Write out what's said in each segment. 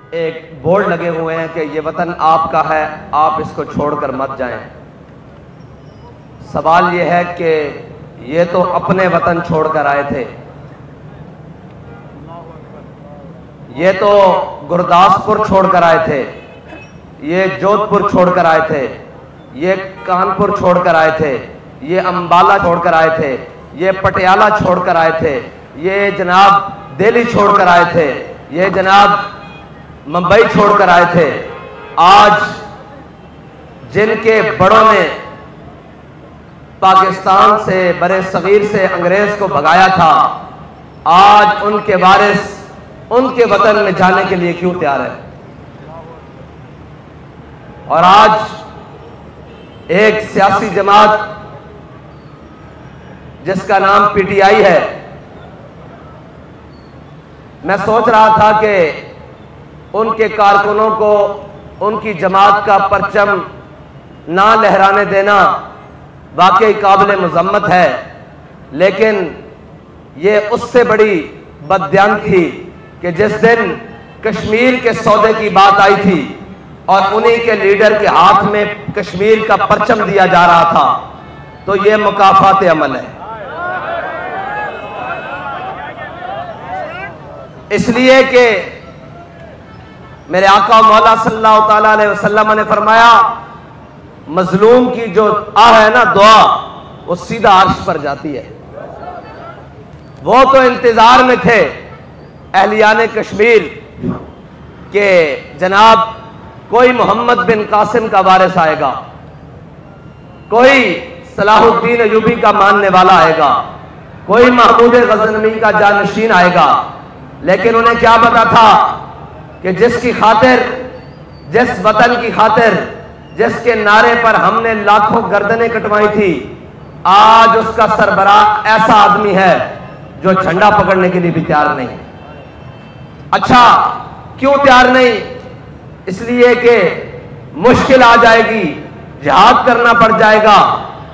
एक बोर्ड लगे हुए हैं कि ये वतन आपका है, आप इसको छोड़कर मत जाएं। सवाल ये है कि ये तो अपने वतन छोड़कर आए थे, ये तो गुरदासपुर छोड़कर आए थे, ये जोधपुर छोड़कर आए थे, ये कानपुर छोड़कर आए थे, ये अंबाला छोड़कर आए थे, ये पटियाला छोड़कर आए थे, ये जनाब दिल्ली छोड़कर आए थे, ये जनाब मुंबई छोड़कर आए थे। आज जिनके बड़ों ने पाकिस्तान से, बरे सगीर से अंग्रेज को भगाया था, आज उनके वारिस उनके वतन में जाने के लिए क्यों तैयार है? और आज एक सियासी जमात जिसका नाम पीटीआई है, मैं सोच रहा था कि उनके कारकुनों को उनकी जमात का परचम ना लहराने देना वाकई काबिल मजम्मत है, लेकिन ये उससे बड़ी बददियान थी कि जिस दिन कश्मीर के सौदे की बात आई थी और उन्हीं के लीडर के हाथ में कश्मीर का परचम दिया जा रहा था, तो ये मुकाफात अमल है। इसलिए कि मेरे आका मौला सल्लल्लाहु ताला अलैहि वसल्लम ने फरमाया, मजलूम की जो है ना दुआ, वो सीधा अर्श पर जाती है। वो तो इंतजार में थे अहलियाने कश्मीर के जनाब कोई मोहम्मद बिन कासिम का वारिस आएगा, कोई सलाहुद्दीन अयूबी का मानने वाला आएगा, कोई महमूद गजनवी का जानशीन आएगा। लेकिन उन्हें क्या पता था कि जिसकी खातिर, जिस वतन की खातिर, जिसके नारे पर हमने लाखों गर्दनें कटवाई थी, आज उसका सरबराह ऐसा आदमी है जो झंडा पकड़ने के लिए भी तैयार नहीं। अच्छा, क्यों तैयार नहीं? इसलिए कि मुश्किल आ जाएगी, जिहाद करना पड़ जाएगा,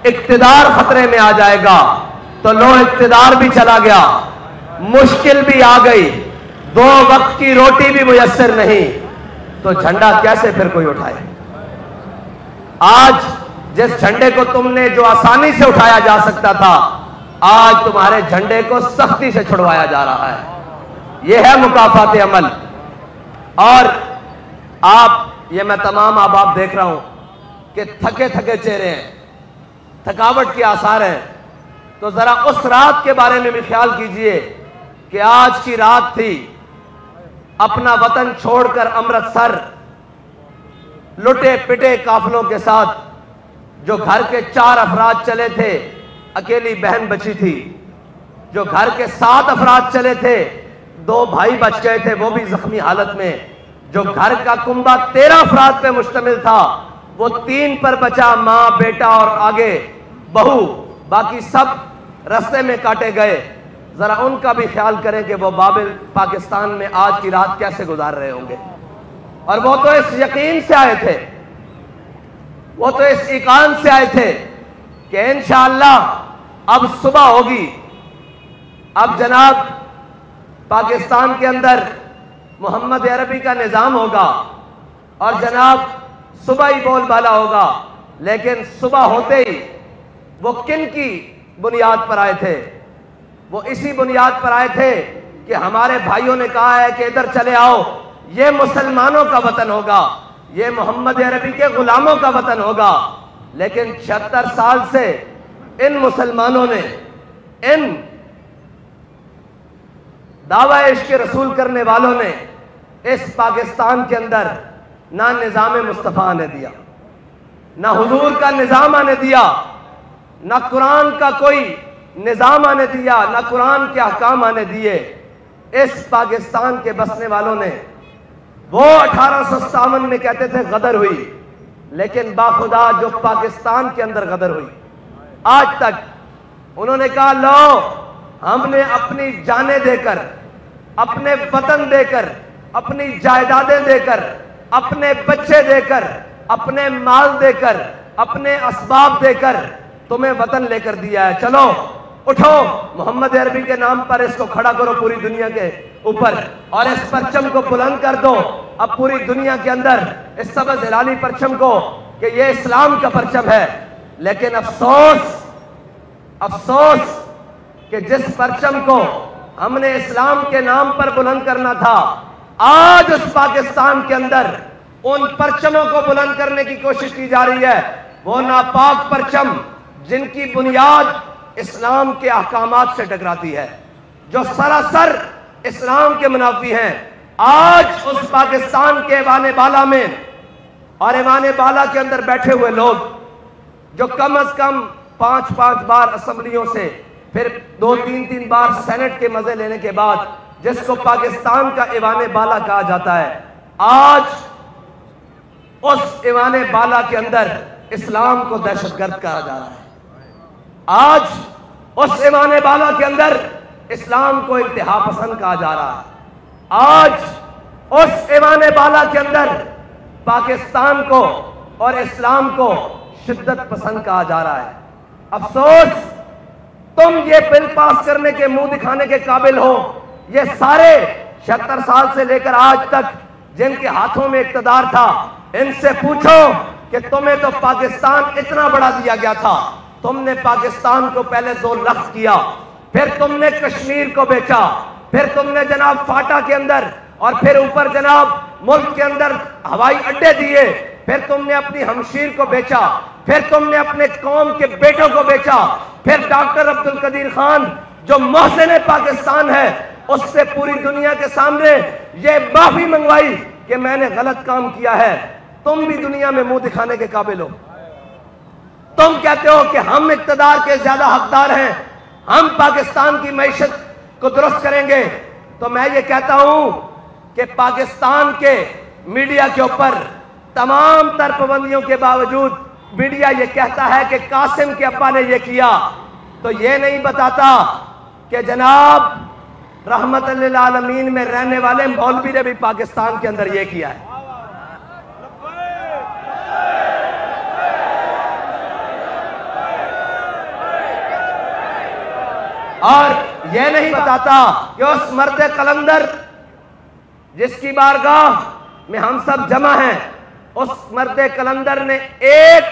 इक्तिदार खतरे में आ जाएगा। तो लो, इक्तिदार भी चला गया, मुश्किल भी आ गई, 2 वक्त की रोटी भी मुयस्सर नहीं, तो झंडा कैसे फिर कोई उठाए? आज जिस झंडे को तुमने जो आसानी से उठाया जा सकता था, आज तुम्हारे झंडे को सख्ती से छुड़वाया जा रहा है। यह है मुकाफात अमल। और आप, ये मैं तमाम आप देख रहा हूं कि थके थके चेहरे हैं, थकावट के आसार हैं। तो जरा उस रात के बारे में भी ख्याल कीजिए कि आज की रात थी, अपना वतन छोड़कर अमृतसर लुटे पिटे काफिलों के साथ जो घर के 4 अफराद चले थे, अकेली बहन बची थी। जो घर के 7 अफराद चले थे, 2 भाई बच गए थे, वो भी जख्मी हालत में। जो घर का कुंबा 13 अफराद पे मुश्तमिल था, वो 3 पर बचा, माँ, बेटा और आगे बहू, बाकी सब रास्ते में काटे गए। जरा उनका भी ख्याल करें कि वो बाबिल पाकिस्तान में आज की रात कैसे गुजार रहे होंगे। और वो तो इस यकीन से आए थे, वो तो इस ईकान से आए थे कि इंशाअल्लाह अब सुबह होगी, अब जनाब पाकिस्तान के अंदर मोहम्मद अरबी का निज़ाम होगा और जनाब सुबह ही बोलबाला होगा। लेकिन सुबह होते ही वो किन की बुनियाद पर आए थे? वो इसी बुनियाद पर आए थे कि हमारे भाइयों ने कहा है कि इधर चले आओ, ये मुसलमानों का वतन होगा, ये मोहम्मद अरबी के गुलामों का वतन होगा। लेकिन 76 साल से इन मुसलमानों ने, इन दावा इश्क रसूल करने वालों ने इस पाकिस्तान के अंदर ना निज़ाम मुस्तफ़ा आने दिया, ना हुजूर का निज़ाम आने दिया, ना कुरान का कोई निज़ाम आने दिया, ना कुरान के अहकाम आने दिए। इस पाकिस्तान के बसने वालों ने, वो 1857 में कहते थे गदर हुई, लेकिन बाखुदा जो पाकिस्तान के अंदर गदर हुई, आज तक उन्होंने कहा लो, हमने अपनी जानें देकर, अपने वतन देकर, अपनी जायदादें देकर, अपने बच्चे देकर, अपने माल देकर, अपने असबाब देकर तुम्हें वतन लेकर दिया है। चलो उठो, मोहम्मद अरबी के नाम पर इसको खड़ा करो पूरी दुनिया के ऊपर और इस परचम को बुलंद कर दो अब पूरी दुनिया के अंदर, इस सबज हिलाली परचम को कि ये इस्लाम का परचम है। लेकिन अफसोस अफसोस कि जिस परचम को हमने इस्लाम के नाम पर बुलंद करना था, आज उस पाकिस्तान के अंदर उन परचमों को बुलंद करने की कोशिश की जा रही है। वो नापाक परचम जिनकी बुनियाद इस्लाम के अहकामात से टकराती है, जो सरासर इस्लाम के मुनाफी हैं, आज उस पाकिस्तान के ऐवान बाला में और ऐवान बाला के अंदर बैठे हुए लोग जो कम अज कम 5-5 बार असेंबलियों से, फिर 2-3 बार सेनेट के मजे लेने के बाद जिसको पाकिस्तान का ऐवान बाला कहा जाता है, आज उस ऐवान बाला के अंदर इस्लाम को दहशतगर्द कहा जा रहा है। आज उस ऐवान बाला के अंदर इस्लाम को इंतहा पसंद कहा जा रहा है। आज उस ऐवान बाला के अंदर पाकिस्तान को और इस्लाम को शिद्दत पसंद कहा जा रहा है। अफसोस तुम ये बिल पास करने के, मुंह दिखाने के काबिल हो। ये सारे 76 साल से लेकर आज तक जिनके हाथों में इक़्तिदार था, इनसे पूछो कि तुम्हें तो पाकिस्तान इतना बड़ा दिया गया था, तुमने पाकिस्तान को पहले 2 लाख किया, फिर तुमने कश्मीर को बेचा, फिर तुमने जनाब फाटा के अंदर और फिर ऊपर जनाब मुल्क के अंदर हवाई अड्डे दिए, फिर तुमने अपनी हमशीर को बेचा, फिर तुमने अपने कौम के बेटों को बेचा, फिर डॉक्टर अब्दुल कदीर खान जो मोहसिन पाकिस्तान है उससे पूरी दुनिया के सामने ये माफी मंगवाई कि मैंने गलत काम किया है। तुम भी दुनिया में मुंह दिखाने के काबिल हो। तुम कहते हो कि हम इक़्तिदार के ज्यादा हकदार हैं, हम पाकिस्तान की मईशत को दुरुस्त करेंगे। तो मैं ये कहता हूं कि पाकिस्तान के मीडिया के ऊपर तमाम तर पाबंदियों के बावजूद मीडिया ये कहता है कि कासिम के अब्बा ने ये किया, तो ये नहीं बताता कि जनाब रहमतुल लिल आलमीन में रहने वाले मौलवी ने भी पाकिस्तान के अंदर ये किया है। और यह नहीं बताता कि उस मर्द कलंदर जिसकी बारगाह में हम सब जमा हैं, उस मर्द कलंदर ने एक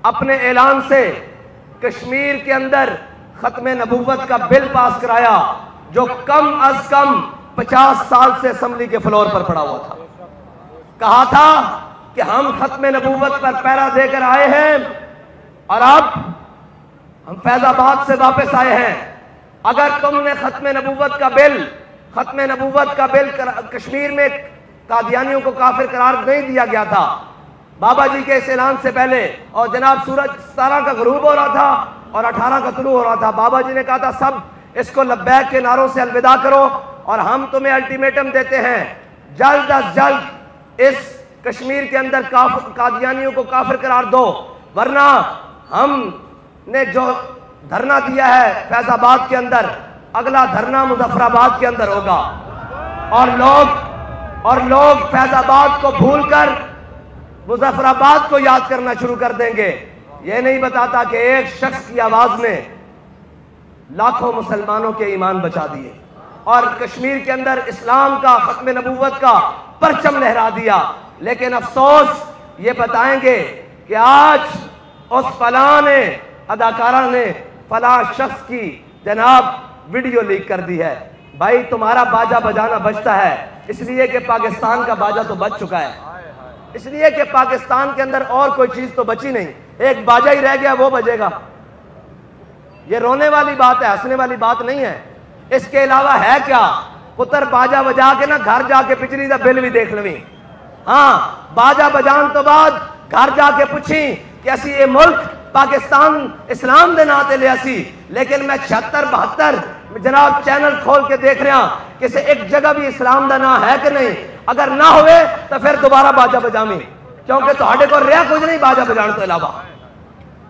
अपने ऐलान से कश्मीर के अंदर खत्म नबूवत का बिल पास कराया जो कम अज कम 50 साल से असेंबली के फ्लोर पर पड़ा हुआ था। कहा था कि हम खत्म नबूवत पर पहरा देकर आए हैं और अब हम फैजाबाद से वापस आए हैं। अगर तुमने खत्म नबूवत का बिल कश्मीर में कादियानियों को काफिर करार नहीं दिया गया था बाबा जी के इस ऐलान से पहले, और जनाब सूरज 17 का गुरूब हो रहा था और 18 का तुलू हो रहा था, बाबा जी ने कहा था सब इसको लब्बैक के नारों से अलविदा करो और हम तुम्हें अल्टीमेटम देते हैं, जल्द अज जल्द इस कश्मीर के अंदर कादियानियों को काफिर करार दो, वरना हमने जो धरना दिया है फैजाबाद के अंदर, अगला धरना मुजफ्फराबाद के अंदर होगा और लोग फैजाबाद को भूलकर मुजफ्फराबाद को याद करना शुरू कर देंगे। यह नहीं बताता कि एक शख्स की आवाज ने लाखों मुसलमानों के ईमान बचा दिए और कश्मीर के अंदर इस्लाम का, खत्म नबूवत का परचम लहरा दिया। लेकिन अफसोस ये बताएंगे कि आज उस फलां ने, अदाकारा ने फलां शख्स की जनाब वीडियो लीक कर दी है। भाई तुम्हारा बाजा बजाना बजता है इसलिए कि पाकिस्तान का बाजा तो बज चुका है, इसलिए कि पाकिस्तान के अंदर और कोई चीज तो बची नहीं, एक बाजा ही रह गया, वो बजेगा। ये रोने वाली बात है, हंसने वाली बात नहीं है। इसके अलावा है क्या? पुत्र बाजा बजा के ना घर जाके पिछली दा बिल भी देख लवी। हाँ, बाजा बजान तो बाद घर जाके पूछी कि असी ये मुल्क पाकिस्तान इस्लाम दे नाते लिया सी, लेकिन मैं 76-72 जनाब चैनल खोल के देख रहा किसी एक जगह भी इस्लाम का ना है कि नहीं। अगर ना होवे तो फिर दोबारा बाजा बजावी, क्योंकि तुहाडे को रहा कुछ नहीं बाजा बजाने तो अलावा,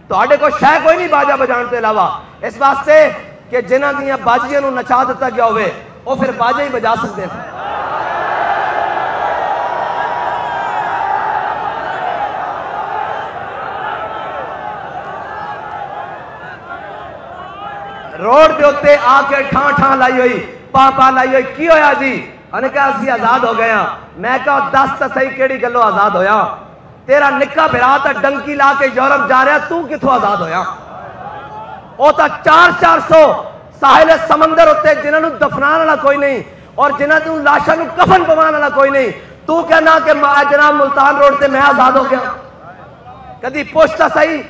तुहाडे को शह कोई नहीं बाजा बजाने तो अलावा। इस वास्ते कि जिन्हां दियां बाजियां नूं नचा दिता गया होवे वो फिर बाजा ही बजा सकते हैं। रोड के उत्ते आके ठा ठा लाई हुई, पा लाई हुई, की होया जी? उन्हें कहा असी आजाद हो गए हैं। मैं कहा दस तो सही केड़ी गलो आजाद होया? तेरा निक्का भरा तो डंकी ला के यूरोप जा रहा, तू किथों आजाद होया? वो तो 400 साहिल समंदर उत्ते जिन्होंने दफनाने वाला कोई नहीं और जिन्होंने लाशा नूं कफन पवाने वाला कोई नहीं। तू कहना कि जनाब मुल्तान रोड से मैं आजाद हो गया? कदी पुछता सही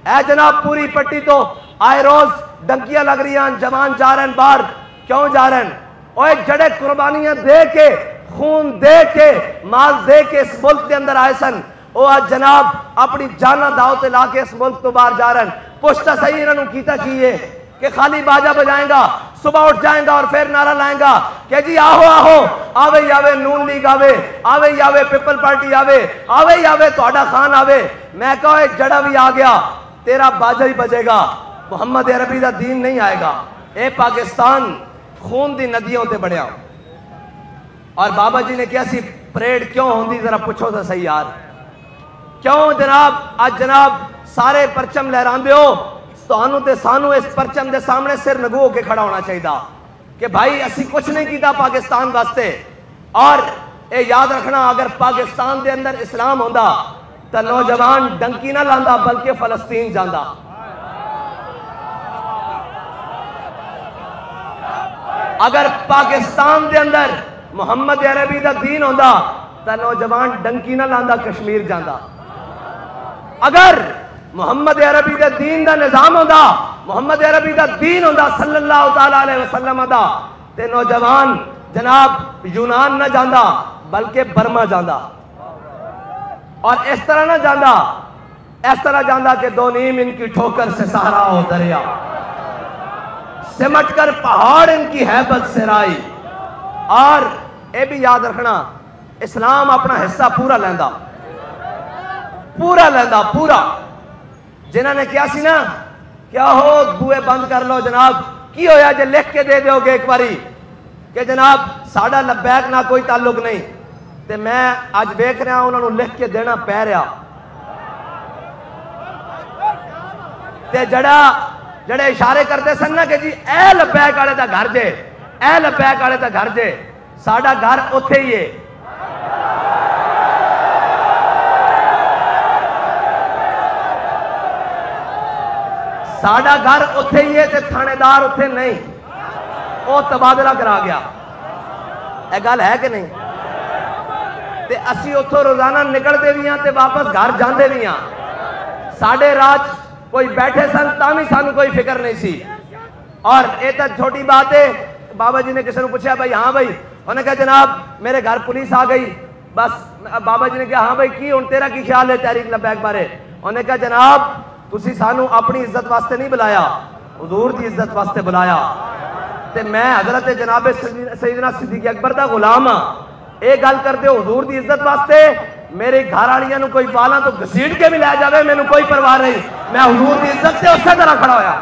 है जनाब। पूरी पट्टी तो आए रोज डंकियां लग रही हैं, जवान जा रहे हैं बाहर, क्यों जा रहे हैं? और जड़े कुर्बानियां दे के, खून दे के, माल दे के इस मुल्क के अंदर आए सन, वो आज जनाब अपनी जाना दाव ते ला के इस मुल्क तो बाहर जा रहे हैं। पुछता सही इन्होंने कीता की है कि खाली बाजा बजाएगा, सुबह उठ जाएगा और फिर नारा लाएगा कि जी आहो आहो, आवे ही आवे नून लीग आवे, आवे ही आवे पीपल पार्टी आवे, आवे ही आवे तुहाडा खान आवे। मैं कहा जड़ा भी आ गया तेरा बाजा ही बजेगा, मोहम्मद अरबी का दीन नहीं आएगा। ए पाकिस्तान खून दी नदियों ते बढ़िया। और बाबा जी ने क्या सी परेड क्यों होंगी, जरा पूछो तो सही यार, क्यों जनाब? आज जनाब सारे परचम लहरांदे हो, तुहानू ते सानू इस परचम के सामने सिर नगू होके खड़ा होना चाहिए कि भाई असी कुछ नहीं किया पाकिस्तान वास्ते। और ये याद रखना, अगर पाकिस्तान के अंदर इस्लाम होंदा तो नौजवान डंकी ना लांदा बल्कि फलस्तीन जांदा। अगर पाकिस्तान के अंदर मोहम्मद अरबी का दीन होंदा तो नौजवान डंकी ना लांदा कश्मीर जांदा। अगर मोहम्मद अरबी के दीन का निजाम होंदा, मोहम्मद अरबी का दीन होंदा सल्लल्लाहु तआला अलैहि वसल्लम दा, ते नौजवान जनाब यूनान ना जांदा बल्कि बर्मा जांदा। और इस तरह ना जांदा, इस तरह जांदा कि दो नीम इनकी ठोकर से सहारा हो दरिया, सिमट कर पहाड़ इनकी हैबत से राई। और ये भी याद रखना, इस्लाम अपना हिस्सा पूरा लेंदा, पूरा लेंदा पूरा। जिन्होंने क्या सी ना, क्या हो बुए बंद कर लो जनाब, की होया जे लिख के दे दोगे एक बारी कि जनाब साडा लब्बैक ना कोई ताल्लुक नहीं, ते मैं अज वेख रहा उन्होंने लिख के देना पै रहा। ते जड़े इशारे करते सन ना कि जी ए लब्बैक वाले दा घर जे, ए लब्बैक वाले दा घर जे, साडा घर उत्थे ही है। साडा घर उत्थे ही है ते थानेदार उत्थे नहीं, वो तबादला करा गया। यह गल है कि नहीं? ते असी उत्थों रोजाना निकलते भी हैं ते वापस घर जाते भी हैं। साडे राज कोई बैठे सन तां सानू कोई फिक्र नहीं सी। और ये तो छोटी बात है। बाबा जी ने किसी ने पूछा भाई हाँ भाई, उन्हें कहा जनाब मेरे घर पुलिस आ गई। बस बाबा जी ने कहा हाँ भाई की हुण तेरा की ख्याल है तहरीक लब्बैक बारे? उन्हें कहा जनाब तुसी सानू अपनी इज्जत वास्ते नहीं बुलाया, हुजूर की इज्जत वास्ते बुलाया। ते मैं हजरत जनाब सैयदना सिद्दीक अकबर दा गुलाम हाँ। ये गल करते हो हुजूर की इज्जत वास्ते, मेरे घर वालियां कोई वाला तो घसीट के भी लै जाए मैनू कोई परवाह नहीं, मैं हुजूर की इज्जत से उस तरह खड़ा होया।